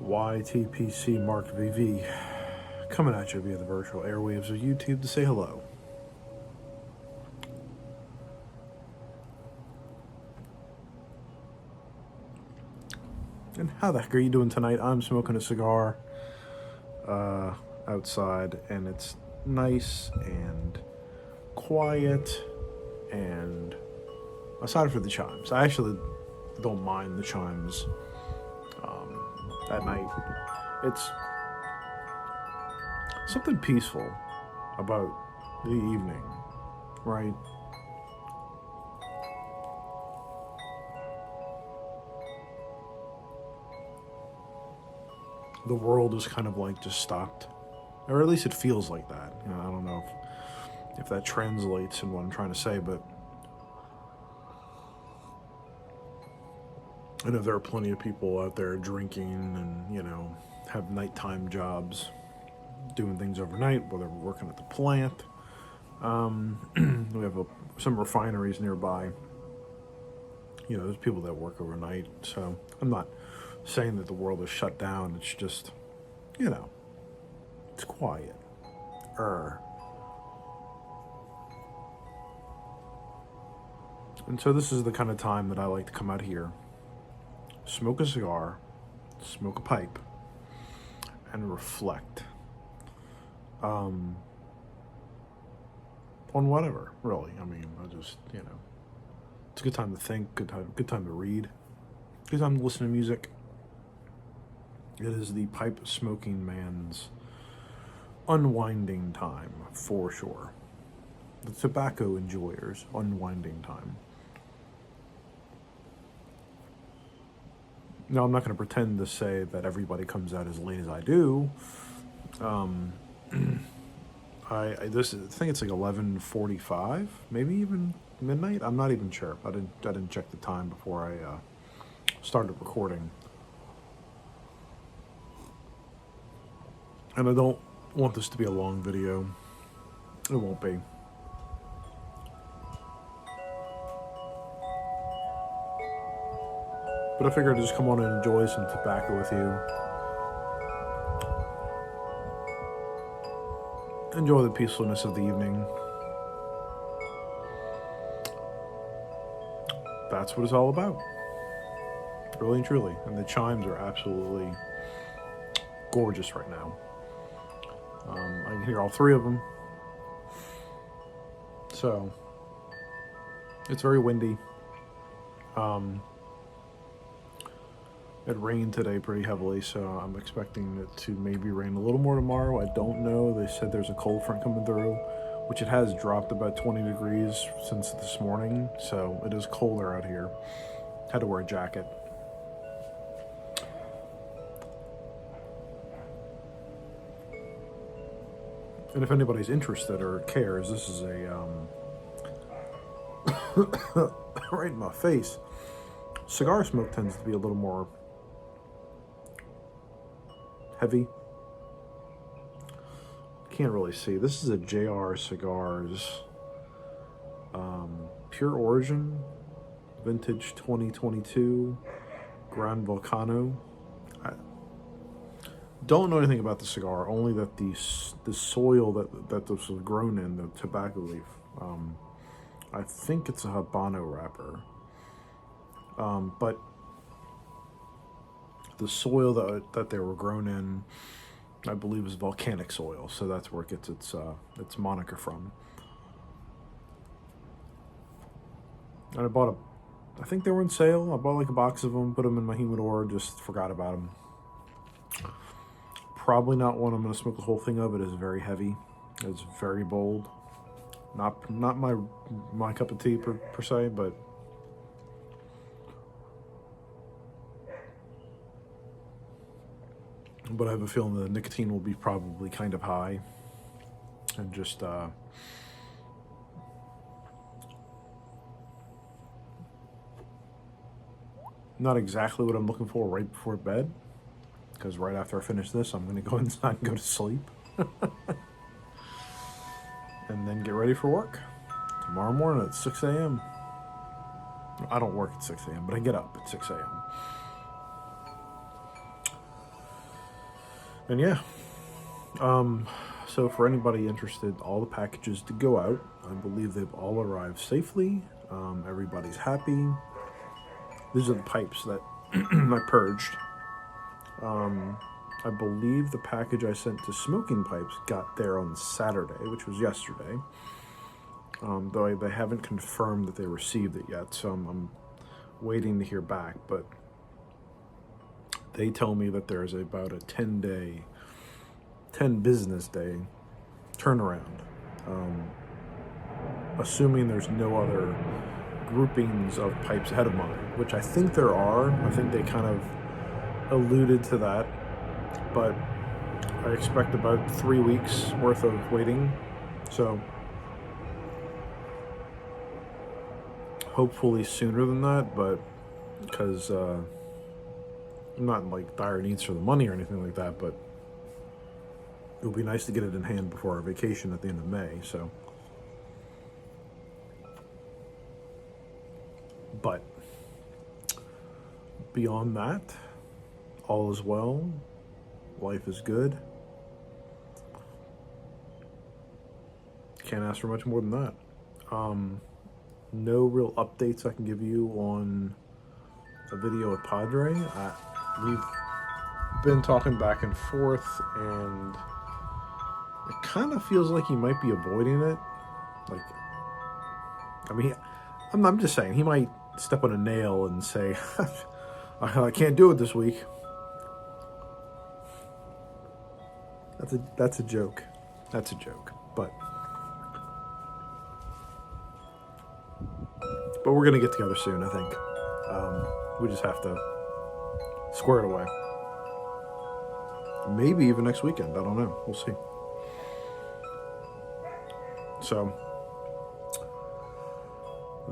YTPC Mark VV coming at you via the virtual airwaves of YouTube to say hello. And how the heck are you doing tonight? I'm smoking a cigar outside, and it's nice and quiet, and aside from the chimes, I actually don't mind the chimes at night. It's something peaceful about the evening, right? The world is kind of like just stopped, or at least it feels like that. You know, I don't know if that translates in what I'm trying to say, but I know there are plenty of people out there drinking and, you know, have nighttime jobs, doing things overnight, whether we're working at the plant. We have some refineries nearby. You know, there's people that work overnight, so I'm not saying that the world is shut down. It's just, you know, it's quiet. And so this is the kind of time that I like to come out here, smoke a cigar, smoke a pipe, and reflect on whatever, really. I mean, I just, you know, it's a good time to think, good time to read, good time to listen to music. It is the pipe smoking man's unwinding time, for sure. The tobacco enjoyer's unwinding time. Now, I'm not going to pretend to say that everybody comes out as late as I do. I think it's like 11:45, maybe even midnight. I'm not even sure. I didn't check the time before I started recording. And I don't want this to be a long video. It won't be. But I figured I'd just come on and enjoy some tobacco with you. Enjoy the peacefulness of the evening. That's what it's all about. Really and truly. And the chimes are absolutely gorgeous right now. I can hear all three of them. So, it's very windy. It rained today pretty heavily, so I'm expecting it to maybe rain a little more tomorrow. I don't know. They said there's a cold front coming through, which it has dropped about 20 degrees since this morning, so it is colder out here. Had to wear a jacket. And if anybody's interested or cares, this is a, right in my face. Cigar smoke tends to be a little more heavy. Can't really see. This is a JR Cigars Pure Origin Vintage 2022 Gran Volcano. I don't know anything about the cigar, only that the soil that this was grown in, the tobacco leaf, I think it's a Habano wrapper. But the soil that they were grown in, I believe, is volcanic soil, so that's where it gets its moniker from. And I think they were on sale. I bought like a box of them, put them in my humidor, just forgot about them. Probably not one I'm going to smoke the whole thing of. It is very heavy. It's very bold. Not my cup of tea per se, but I have a feeling the nicotine will be probably kind of high, and just not exactly what I'm looking for right before bed, because right after I finish this, I'm going to go inside and go to sleep. And then get ready for work tomorrow morning at 6 a.m. I don't work at 6 a.m., but I get up at 6 a.m. And yeah, so for anybody interested, all the packages to go out, I believe they've all arrived safely. Everybody's happy. These are the pipes that I purged. I believe the package I sent to Smoking Pipes got there on Saturday, which was yesterday. Though they haven't confirmed that they received it yet, so I'm waiting to hear back. But they tell me that there's about a 10 business day turnaround. Assuming there's no other groupings of pipes ahead of mine, which I think there are. I think they kind of alluded to that, but I expect about 3 weeks worth of waiting. So hopefully sooner than that, but because I'm not in like dire needs for the money or anything like that, but it would be nice to get it in hand before our vacation at the end of May. So, but beyond that, all is well. Life is good. Can't ask for much more than that. No real updates I can give you on a video with Padre. We've been talking back and forth, and it kind of feels like he might be avoiding it. Like, I mean, I'm just saying, he might step on a nail and say, I can't do it this week. That's a joke. That's a joke. But we're going to get together soon, I think. We just have to square it away. Maybe even next weekend. I don't know. We'll see. So,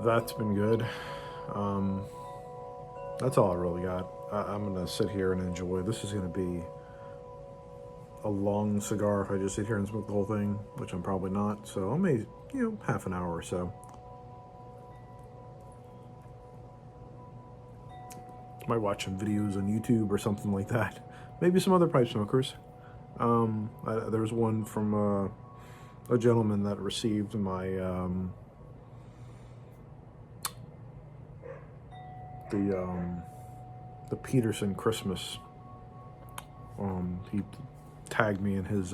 that's been good. That's all I really got. I'm going to sit here and enjoy. This is going to be a long cigar if I just sit here and smoke the whole thing, which I'm probably not. So I may, half an hour or so. Might watch some videos on YouTube or something like that. Maybe some other pipe smokers. There was one from a gentleman that received my the Peterson Christmas. He tagged me in his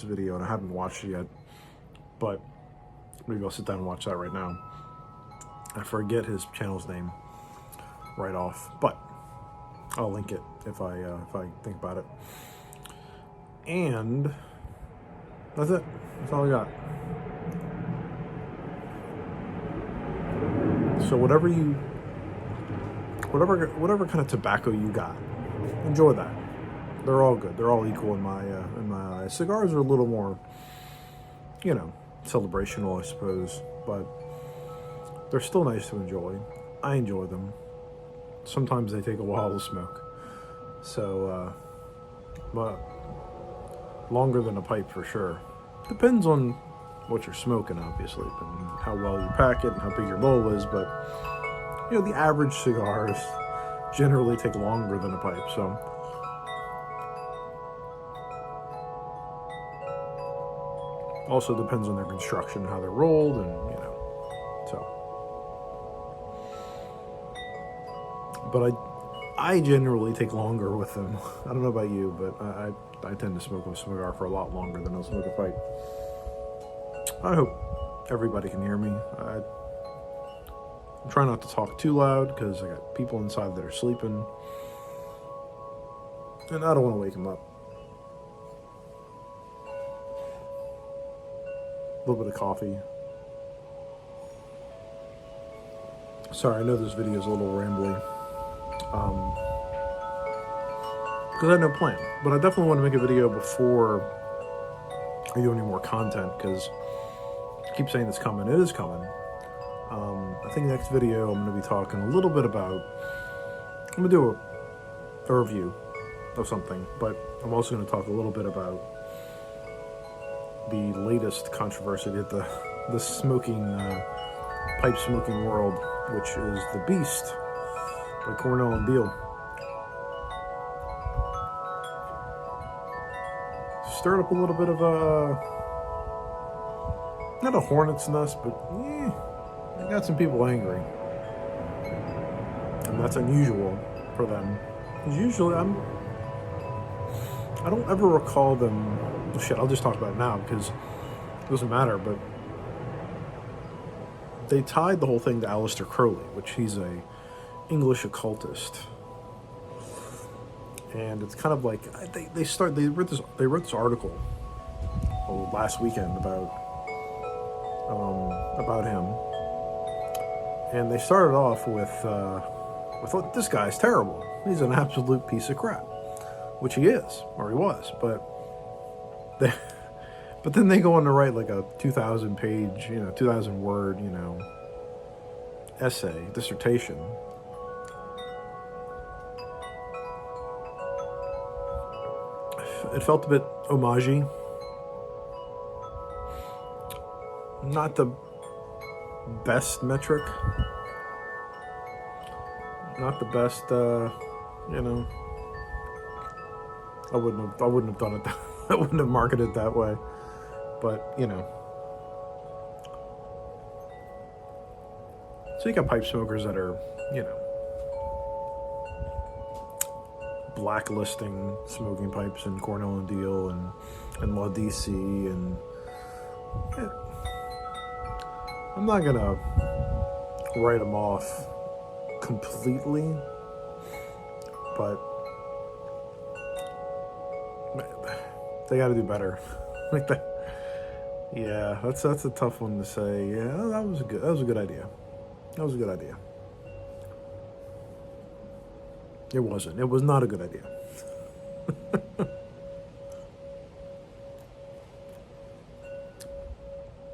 video, and I haven't watched it yet, but maybe I'll sit down and watch that right now. I forget his channel's name right off, but I'll link it if I think about it. And that's it. That's all I got. So whatever kind of tobacco you got, enjoy that. They're all good. They're all equal in my eyes. Cigars are a little more, celebrational, I suppose, but they're still nice to enjoy. I enjoy them. Sometimes they take a while to smoke, so but longer than a pipe for sure. Depends on what you're smoking, obviously, and how well you pack it and how big your bowl is. But the average cigars generally take longer than a pipe, so. Also depends on their construction, how they're rolled, and so. But I generally take longer with them. I don't know about you, but I tend to smoke a cigar for a lot longer than I'll smoke a pipe. I hope everybody can hear me. I'm trying not to talk too loud because I got people inside that are sleeping, and I don't want to wake them up. A little bit of coffee. Sorry, I know this video is a little rambly. Because I had no plan. But I definitely want to make a video before I do any more content, because I keep saying it's coming. It is coming. I think next video I'm going to be talking a little bit about... I'm going to do a review of something, but I'm also going to talk a little bit about the latest controversy at the smoking, pipe smoking world, which is The Beast by Cornell and Beale. stirred up a little bit of not a hornet's nest, but it got some people angry. And that's unusual for them. Because usually I don't ever recall them. Well, shit, I'll just talk about it now because it doesn't matter, but they tied the whole thing to Aleister Crowley, which he's a English occultist. And it's kind of like they wrote this article last weekend about him, and they started off with this guy's terrible. He's an absolute piece of crap, which he is, or he was. But then they go on to write like a 2,000-page, 2,000-word, essay, dissertation. It felt a bit homage-y. Not the best metric. Not the best, I wouldn't have done it. I wouldn't have marketed it that way. But so you got pipe smokers that are, blacklisting smoking pipes in Cornell and Deal and Law DC, and I'm not gonna write them off completely, but they got to do better. Like that. Yeah, that's a tough one to say. Yeah, that was a good idea. That was a good idea. It wasn't. It was not a good idea.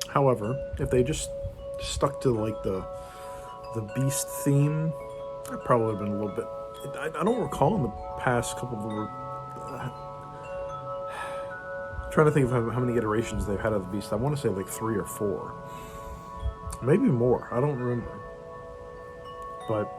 However, if they just stuck to like the beast theme, I'd probably have been a little bit. I don't recall in the past couple of. Trying to think of how many iterations they've had of the beast. I want to say like 3 or 4, maybe more. I don't remember, but.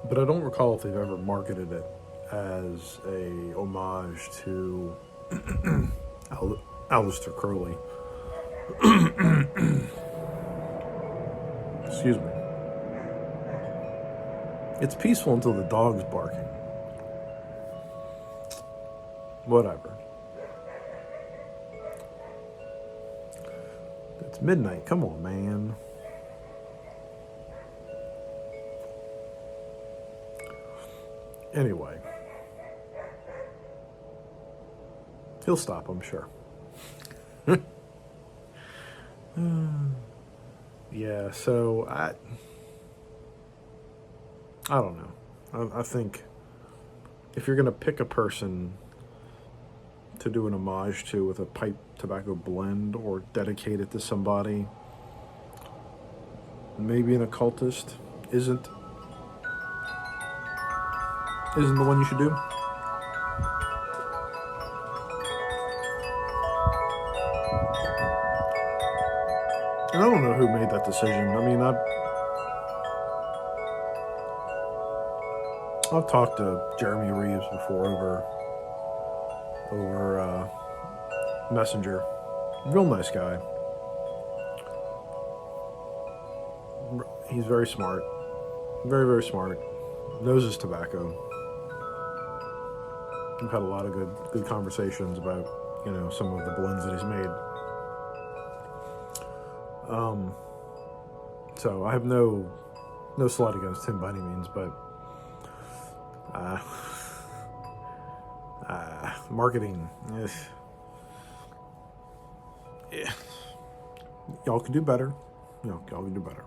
But I don't recall if they've ever marketed it as a homage to Aleister Crowley. Excuse me. It's peaceful until the dog's barking. Whatever. It's midnight. Come on, man. Anyway, he'll stop, I'm sure. Yeah, so I don't know. I think if you're going to pick a person to do an homage to with a pipe tobacco blend or dedicate it to somebody, maybe an occultist isn't the one you should do. And I don't know who made that decision. I mean, I've talked to Jeremy Reeves before over Messenger. Real nice guy. He's very smart. Very, very smart. Knows his tobacco. We've had a lot of good conversations about, some of the blends that he's made. So I have no slight against him by any means, but marketing, y'all can do better. Y'all can do better.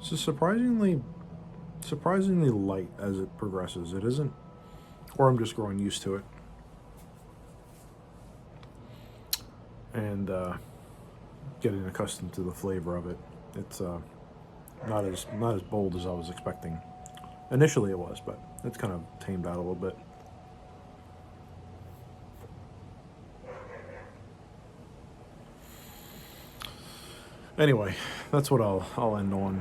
So surprisingly light as it progresses. It isn't, or I'm just growing used to it. And getting accustomed to the flavor of it. It's not as bold as I was expecting. Initially it was, but it's kind of tamed out a little bit. Anyway, that's what I'll end on.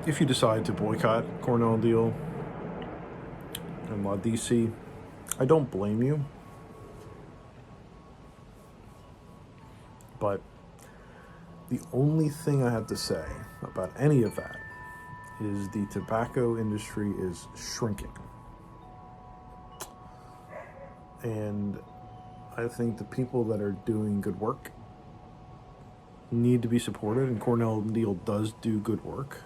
If you decide to boycott Cornell Deal and La DC, I don't blame you. But the only thing I have to say about any of that is the tobacco industry is shrinking. And I think the people that are doing good work need to be supported, and Cornell Deal does do good work.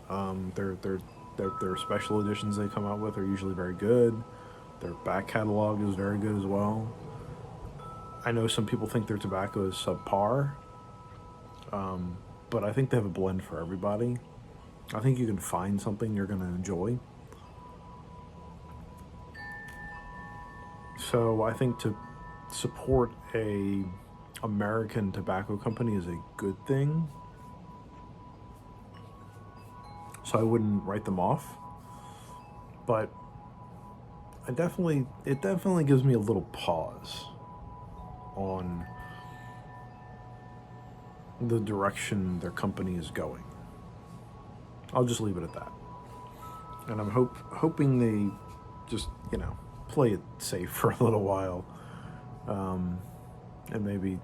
Their special editions they come out with are usually very good. Their back catalog is very good as well. I know some people think their tobacco is subpar, but I think they have a blend for everybody. I think you can find something you're going to enjoy. So I think to support a American tobacco company is a good thing. So I wouldn't write them off. But it definitely gives me a little pause on the direction their company is going. I'll just leave it at that. And I'm hoping they just, play it safe for a little while, and maybe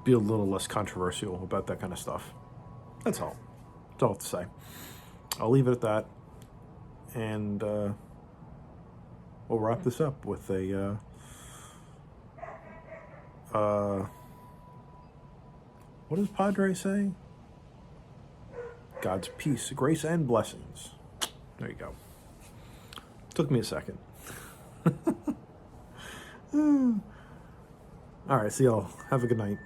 be a little less controversial about that kind of stuff. That's all. That's all I have to say. I'll leave it at that, and we'll wrap this up with a what does Padre say? God's peace, grace, and blessings. There you go. Took me a second. All right, see y'all. Have a good night.